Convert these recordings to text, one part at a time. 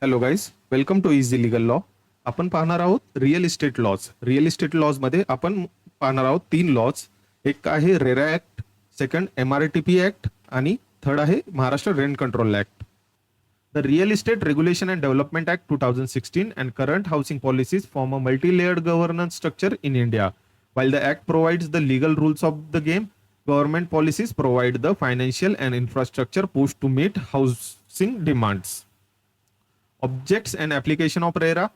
Hello guys, welcome to easy legal law. आपण पाहणार आहोत real estate laws. Real estate laws मध्ये आपण पाहणार आहोत 3 लॉज. एक आहे RERA act, second MRTP act आणि थर्ड आहे Maharashtra rent control act. The Real Estate Regulation and Development Act 2016 and current housing policies form a multi-layered governance structure in India. While the act provides the legal rules of the game, government policies provide the financial and infrastructure push to meet housing demands. Objects and application of RERA.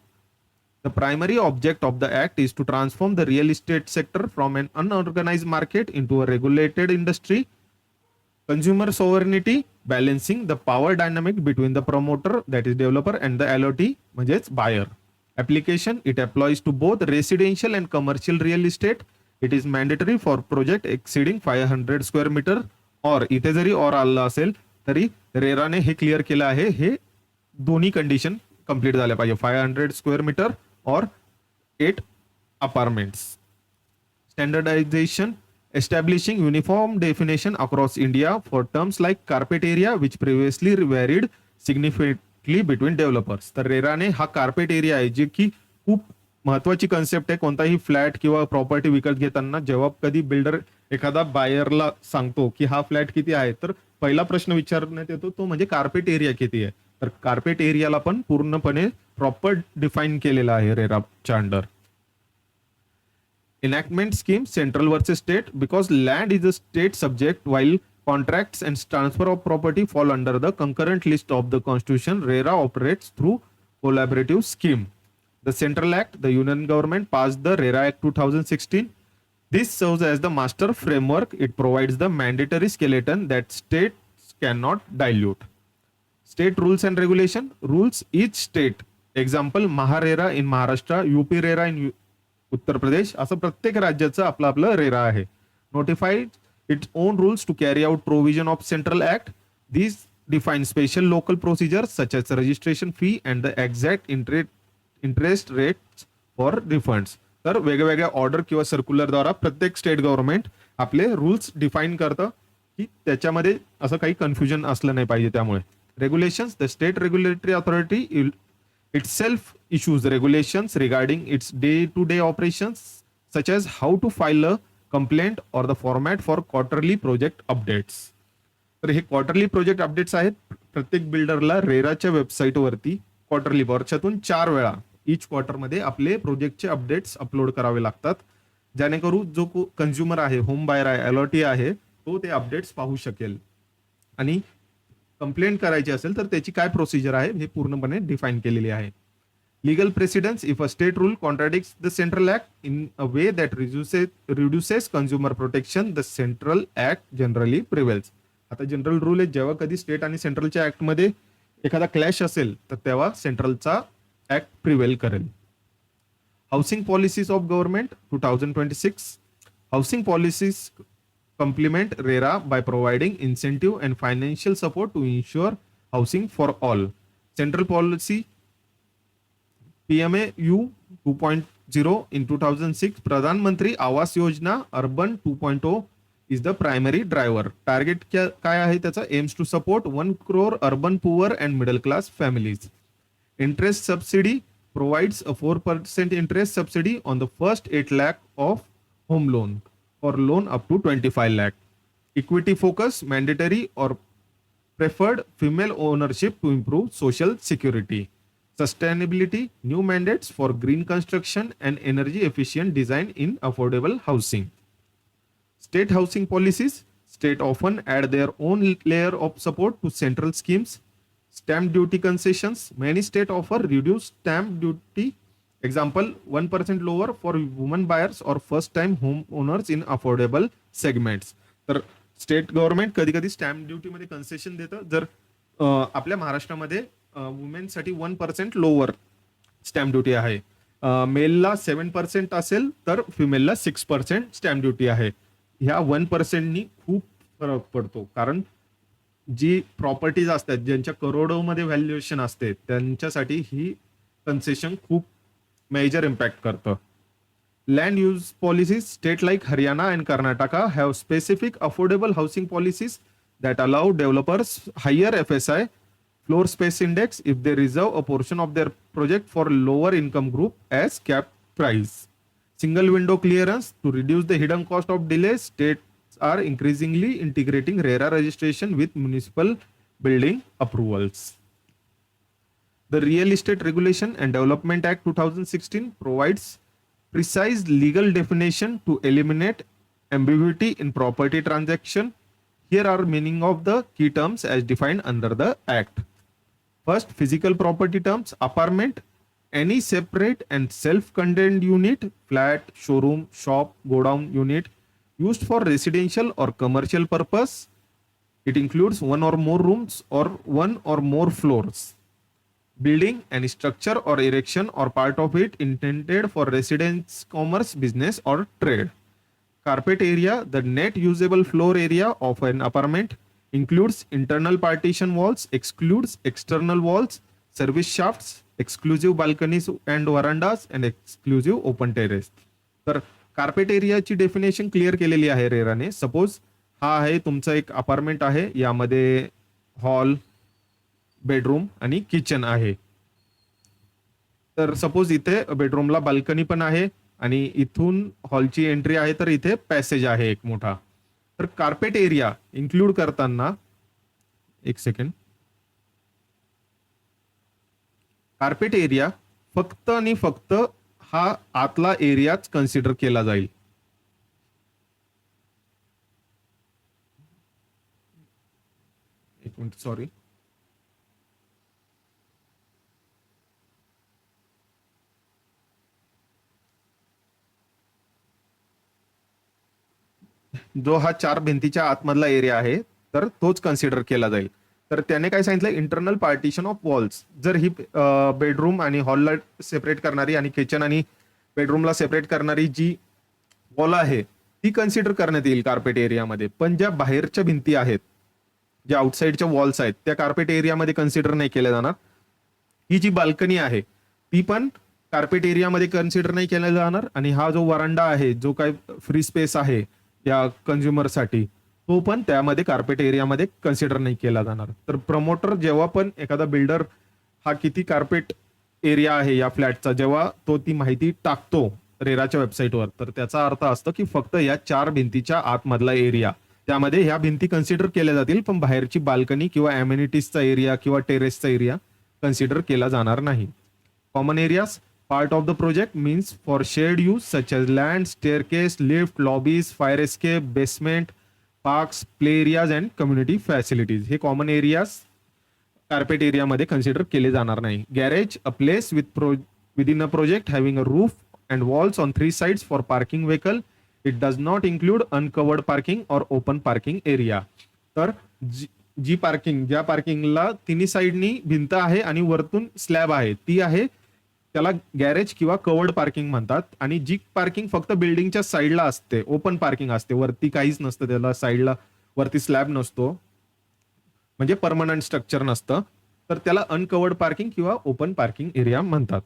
The primary object of the act is to transform the real estate sector from an unorganized market into a regulated industry. Consumer sovereignty, balancing the power dynamic between the promoter, that is developer, and the LOT, म्हणजेच buyer. Application, it applies to both residential and commercial real estate. It is mandatory for project exceeding 500 square meter. और इथे जरी और आलं असेल तरी रेराने हे clear केलं आहे, हे दोन्ही कंडिशन कंप्लीट झाल्या पाहिजे, 500 स्क्वेअर मीटर और 8 apartments. Standardization, establishing uniform definition across India for terms like carpet area which previously varied significantly between developers. तर रेराने हा कार्पेट एरिया आहे, जी की खूप महत्वाची कन्सेप्ट आहे. कोणताही फ्लॅट किंवा प्रॉपर्टी विकत घेताना जेव्हा कधी बिल्डर एखादा बायरला सांगतो की हा फ्लॅट किती आहे, तर पहिला प्रश्न विचारण्यात येतो तो म्हणजे कार्पेट एरिया किती आहे. तर कार्पेट एरियाला पण पूर्णपणे प्रॉपर डिफाईन केलेला आहे रेराच्या under. Enactment scheme, central versus state, because land is a state subject while contracts and transfer of property fall under the concurrent list of the constitution. RERA operates through collaborative scheme. The central act, the union government passed the RERA Act 2016. This serves as the master framework. It provides the mandatory skeleton that states cannot dilute. State rules and regulation, rules each state. Example, MahaRERA in Maharashtra, UP RERA in Uttar Pradesh, असं प्रत्येक राज्याचं आपलं आपलं रेरा आहे. Notified its own rules to carry out provision of central act. This define special local procedures such as registration fee and the exact interest rates for refunds. तर वेगवेगळ्या order किंवा सर्क्युलरद्वारा प्रत्येक स्टेट गव्हर्नमेंट आपले रूल्स डिफाईन करतं की त्याच्यामध्ये असं काही कन्फ्युजन असलं नाही पाहिजे. त्यामुळे regulations, the state regulatory authority itself issues regulations regarding its day-to-day operations, such as how to file a complaint or the format for quarterly project updates. तर हे क्वार्टरली प्रोजेक्ट अपडेट्स आहेत. प्रत्येक बिल्डरला रेराच्या वेबसाईटवरती क्वार्टरली वर्षातून 4 वेळा इच क्वार्टरमध्ये आपले प्रोजेक्टचे अपडेट्स अपलोड करावे लागतात, जेणेकरून जो कंझ्युमर आहे, होम बायर आहे, LOT आहे, तो ते अपडेट्स पाहू शकेल. आणि कंप्लेंट करायची असेल तर त्याची काय प्रोसिजर आहे हे पूर्णपणे डिफाईन केलेली आहे. Legal precedence, if a state rule contradicts the central act in a way that reduces consumer protection, the central act generally prevails. आता जनरल रूल आहे, जेव्हा कधी स्टेट आणि सेंट्रलच्या ऍक्ट मध्ये एखादा क्लॅश असेल तर तेव्हा सेंट्रलचा ऍक्ट प्रिव्हेल करेल. Housing policies of government 2026. Housing policies complement RERA by providing incentive and financial support to ensure housing for all. Central policy, PMAU 2.0 in 2006, Pradhan Mantri Awas Yojana Urban 2.0 is the primary driver. Target काय आहे त्याचा? aims to support 1 crore urban poor and middle class families. Interest subsidy provides a 4% interest subsidy on the first 8 lakh of home loan or loan up to 25 lakh. Equity focus, mandatory or preferred female ownership to improve social security. Sustainability, new mandates for green construction and energy efficient design in affordable housing. State housing policies, state often add their own layer of support to central schemes. Stamp duty concessions, many states offer reduced stamp duty. Example, 1% lower for women buyers or first time home owners in affordable segments. तर state government कधी कधी stamp duty मध्ये concession देतं. जर आपल्या महाराष्ट्रामध्ये वुमेनसाठी 1% lower stamp duty आहे, मेलला 7% असेल तर फिमेलला 6% स्टॅम्प ड्युटी आहे. ह्या 1%नी खूप फरक पडतो, कारण जी प्रॉपर्टीज असतात ज्यांच्या करोडोमध्ये व्हॅल्युएशन असते त्यांच्यासाठी ही कन्सेशन खूप मेजर इम्पॅक्ट करतं. Land use policies, state like Haryana and Karnataka have specific affordable housing policies that allow developers higher FSI, floor space index if they reserve a portion of their project for lower income group as cap price. Single window clearance to reduce the hidden cost of delays. States are increasingly integrating RERA registration with municipal building approvals. The Real Estate Regulation and Development Act 2016 provides precise legal definition to eliminate ambiguity in property transaction. Here are meaning of the key terms as defined under the Act. First, physical property terms: apartment, any separate and self-contained unit, flat, showroom, shop, godown unit used for residential or commercial purpose. It includes one or more rooms or one or more floors. Building, any structure or erection or part of it intended for residence, commerce, business or trade. Carpet area, the net usable floor area of an apartment, includes internal partition walls, excludes external walls, service shafts, exclusive balconies and verandas and exclusive open terrace. तर carpet एरियाची definition clear केलेली आहे रेराने. Suppose हा आहे तुमचा एक apartment आहे, यामध्ये hall, bedroom आणि किचन आहे. तर सपोज इथे बेडरूमला बाल्कनी पण आहे आणि इथून हॉलची एंट्री आहे, तर इथे पॅसेज आहे एक मोठा. तर कार्पेट एरिया इन्क्लूड करताना एक सेकंड, कार्पेट एरिया फक्त आणि फक्त हा आतला एरियाच कन्सिडर केला जाईल. एक मिनिट, सॉरी. जो हा 4 भिंतीच्या आतमधला एरिया आहे, तर तोच कन्सिडर केला जाईल. तर त्याने काय सांगितलं, इंटरनल पार्टिशन ऑफ वॉल्स. जर ही बेडरूम आणि हॉलला सेपरेट करणारी आणि किचन आणि बेडरूमला सेपरेट करणारी जी वॉल आहे ती कन्सिडर करण्यात येईल कार्पेट एरियामध्ये. पण ज्या बाहेरच्या भिंती आहेत, ज्या आउटसाइडच्या वॉल्स आहेत, त्या कार्पेट एरियामध्ये कन्सिडर नाही केल्या जाणार. ही जी बाल्कनी आहे ती पण कार्पेट एरियामध्ये कन्सिडर नाही केल्या जाणार. आणि हा जो वरांडा आहे, जो काय फ्री स्पेस आहे या कंझ्युमरसाठी, तो पण त्यामध्ये कार्पेट एरियामध्ये कन्सिडर नाही केला जाणार. तर प्रमोटर जेव्हा पण एखादा बिल्डर हा किती कार्पेट एरिया आहे या फ्लॅटचा, जेव्हा तो ती माहिती टाकतो रेराच्या वेबसाईटवर, तर त्याचा अर्थ असतो की फक्त या 4 भिंतीच्या आतमधला एरिया, त्यामध्ये ह्या भिंती कन्सिडर केल्या जातील, पण बाहेरची बाल्कनी किंवा अम्युनिटीजचा एरिया किंवा टेरेसचा एरिया कन्सिडर केला जाणार नाही. Common areas part of the project means for shared use such as land, staircase, lift, lobbies, fire escape, basement, parks, play areas and community facilities. हे कॉमन एरियाज कार्पेट एरियामध्ये consider केले जाणार नाही. Garage, a place within a project having a roof and walls on 3 sides for parking vehicle. It does not include uncovered parking or open parking area. तर जी parking, ज्या पार्किंगला तिन्ही साइडनी भिंत आहे आणि वरतून स्लॅब आहे, ती आहे, त्याला गॅरेज किंवा कवर्ड पार्किंग म्हणतात. आणि जी पार्किंग फक्त बिल्डिंगच्या साईडला असते, ओपन पार्किंग असते, वरती काहीच नसतं, त्याला साईडला वरती स्लॅब नसतो, म्हणजे परमनंट स्ट्रक्चर नसतं, तर त्याला अनकवर्ड पार्किंग किंवा ओपन पार्किंग एरिया म्हणतात.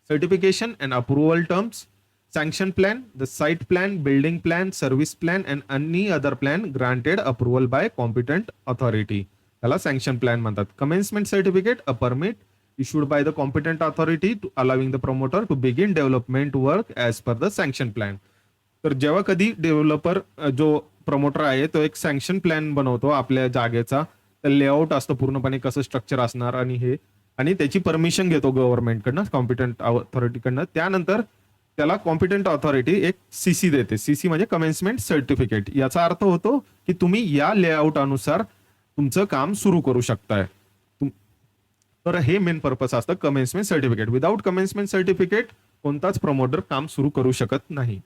Certification and approval terms: sanction plan, the site plan, building plan, service plan and any other plan granted approval by competent authority, त्याला सँक्शन प्लॅन म्हणतात. Commencement certificate, a permit issued by the competent authority to allowing the promoter to begin development work as per the sanction plan. तर जेव्हा कधी developer, जो promoter आहे, तो एक sanction plan बनवतो आपल्या जागेचा, तर लेआउट असतं पूर्णपणे कसं स्ट्रक्चर असणार आणि हे, आणि त्याची परमिशन घेतो गव्हर्नमेंटकडनं, कॉम्पिटंट ऑथॉरिटीकडनं. त्यानंतर त्याला कॉम्पिटंट ऑथॉरिटी एक सीसी देते. सीसी म्हणजे कमेन्समेंट सर्टिफिकेट. याचा अर्थ होतो की तुम्ही या लेआउट अनुसार तुमचं काम सुरू करू शकताय. तर हे मेन पर्पज असतं commencement certificate. Without commencement certificate कोणताच प्रमोटर काम सुरू करू शकत नाही.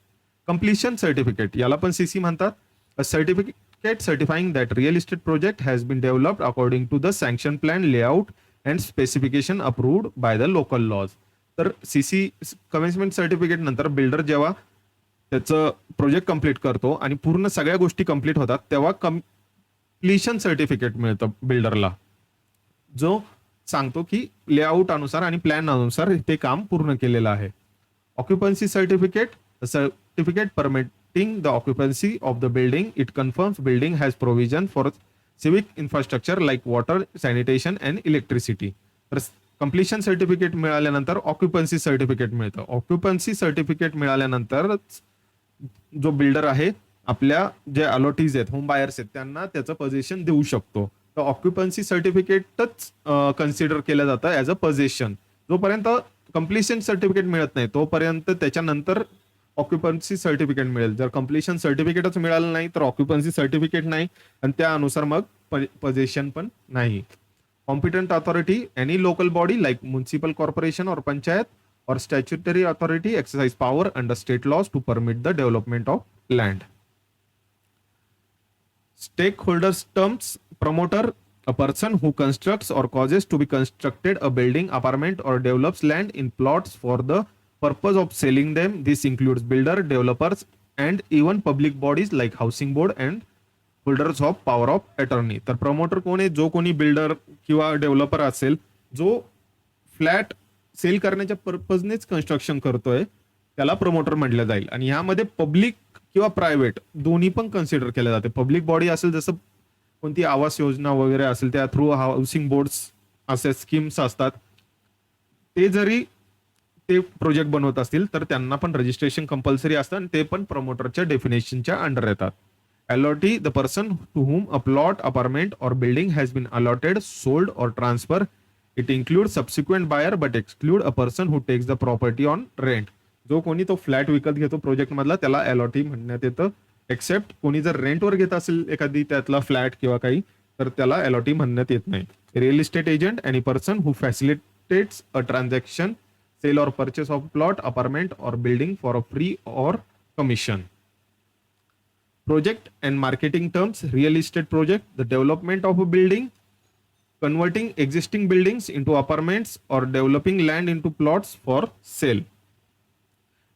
कंप्लिशन सर्टिफिकेट, याला पण सीसी म्हणतात. A certificate certifying that real estate project has been developed according to the sanction plan, layout and specification approved by the local laws. तर सीसी कमेन्समेंट सर्टिफिकेट नंतर बिल्डर जेव्हा त्याचं प्रोजेक्ट कंप्लीट करतो आणि पूर्ण सगळ्या गोष्टी कंप्लीट होतात, तेव्हा कंप्लिशन सर्टिफिकेट मिळतं बिल्डरला, जो सांगतो की लेआउट अनुसार आणि प्लॅन अनुसार ते काम पूर्ण केलेलं आहे. Occupancy certificate, certificate permitting the occupancy of the building. It confirms building has provision for civic infrastructure like water, sanitation and electricity. तर कम्प्लिशन सर्टिफिकेट मिळाल्यानंतर ऑक्युपन्सी सर्टिफिकेट मिळतं. ऑक्युपन्सी सर्टिफिकेट मिळाल्यानंतर जो बिल्डर आहे आपल्या जे अलॉटीज आहेत, होम बायर्स आहेत, त्यांना त्याचं पोझिशन देऊ शकतो. तर ऑक्युपन्सी सर्टिफिकेटच कन्सिडर केलं जातं ॲज अ पोझिशन. जोपर्यंत कम्प्लिशन सर्टिफिकेट मिळत नाही तोपर्यंत त्याच्यानंतर ऑक्युपन्सी सर्टिफिकेट मिळेल. जर कम्प्लिशन सर्टिफिकेटच मिळालं नाही तर ऑक्युपन्सी सर्टिफिकेट नाही आणि त्यानुसार मग पोझिशन पण नाही. Competent authority, any local body like municipal corporation और panchayat or statutory authority exercise power under state laws to permit the development of land. Stakeholders terms: promoter, a person who constructs or causes to be constructed a building, apartment or develops land in plots for the purpose of selling them. This includes builder, developers and even public bodies like housing board and holders of power of attorney. तर promoter कोण आहे? जो कोणी builder किंवा developer असेल जो flat sale करण्याच्या पर्पजनेच construction करतोय त्याला प्रमोटर म्हटलं जाईल. आणि ह्यामध्ये पब्लिक किंवा प्रायव्हेट दोन्ही पण कन्सिडर केले जाते. पब्लिक बॉडी असेल जसं कोणती आवास योजना वगैरे असेल त्या थ्रू हाऊसिंग बोर्ड्स असे स्कीम्स असतात, ते जरी ते प्रोजेक्ट बनवत असतील तर त्यांना पण रजिस्ट्रेशन कंपल्सरी असतं आणि ते पण प्रमोटरच्या डेफिनेशनच्या अंडर येतात. Allottee, the person to whom a plot, apartment और building has been allotted, sold और transfer. It include subsequent buyer but exclude a person who takes the property on rent. जो कोणी तो फ्लॅट विकत घेतो प्रोजेक्ट मधला त्याला अलॉटी म्हणण्यात येतं. एक्सेप्ट कोणी जर रेंटवर घेत असेल एखादी त्यातला फ्लॅट किंवा काही तर त्याला अलॉटी म्हणण्यात येत नाही. Real estate agent, any person who facilitates a transaction, sale और परचेस ऑफ प्लॉट, अपार्टमेंट और बिल्डिंग फॉर अ फ्री और commission. Project and marketing terms: real estate project, the development of a building, converting existing buildings into apartments or developing land into plots for sale.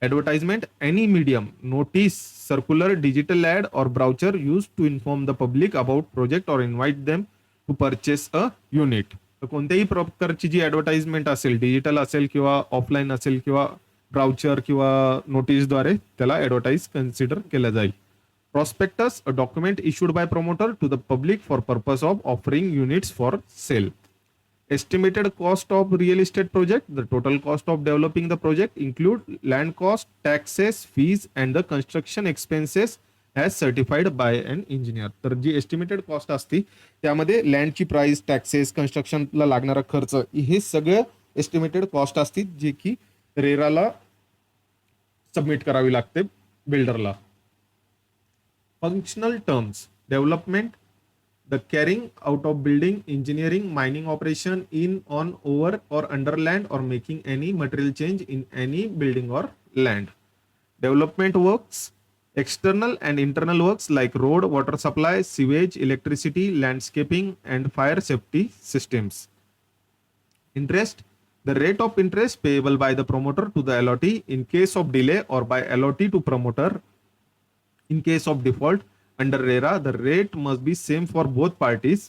Advertisement: any medium, notice, circular, digital ad or brochure used to inform the public about project or invite them to purchase a unit. तर कोणत्याही प्रकारची जी advertisement असेल, digital असेल किंवा offline असेल किंवा brochure किंवा नोटीसद्वारे त्याला ऍडव्हर्टाइज कन्सिडर केलं जाईल. Prospectus, a document issued by promoter to the public for purpose of offering units for sale. Estimated cost of real estate project: the total cost of developing the project include land cost, taxes, fees and the construction expenses as certified by an engineer. तर जी estimated cost असते त्यामध्ये लँडची price, taxes, कन्स्ट्रक्शनला लागणारा खर्च हे सगळं estimated cost असते जे की रेराला सबमिट करावी लागते बिल्डरला. Functional terms: development, the carrying out of building, engineering, mining operation in, on, over or under land or making any material change in any building or land. Development works: external and internal works like road, water supply, sewage, electricity, landscaping and fire safety systems. Interest: the rate of interest payable by the promoter to the allottee in case of delay or by allottee to promoter. In case of default, under RERA, the rate must be same for both parties.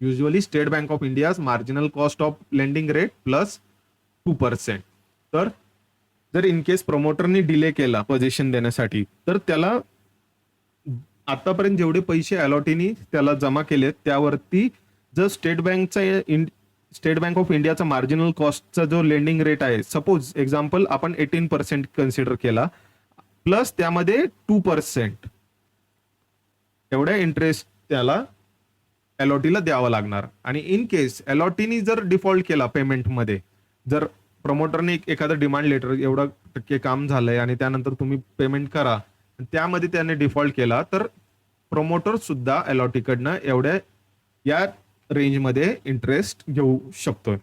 Usually, State Bank of India's marginal cost of lending rate plus 2%. तर जर in case प्रमोटरनी delay केला position देण्यासाठी तर त्याला आतापर्यंत जेवढे पैसे अलॉटीनी त्याला जमा केले त्यावरती जर स्टेट बँक ऑफ इंडियाचा मार्जिनल कॉस्टचा जो लेंडिंग रेट आहे, सपोज एक्झाम्पल आपण 18% कन्सिडर केला प्लस त्यामध्ये 2% एवढ्या इंटरेस्ट त्याला अलॉटीला द्यावा लागणार. आणि इन केस अलॉटीनी जर डिफॉल्ट केला पेमेंटमध्ये, जर प्रमोटरने एखादं डिमांड लेटर एवढा टक्के काम झालंय आणि त्यानंतर तुम्ही पेमेंट करा त्यामध्ये त्याने डिफॉल्ट केला तर प्रमोटर सुद्धा अलॉटीकडनं एवढ्या या रेंजमध्ये इंटरेस्ट घेऊ शकतोय.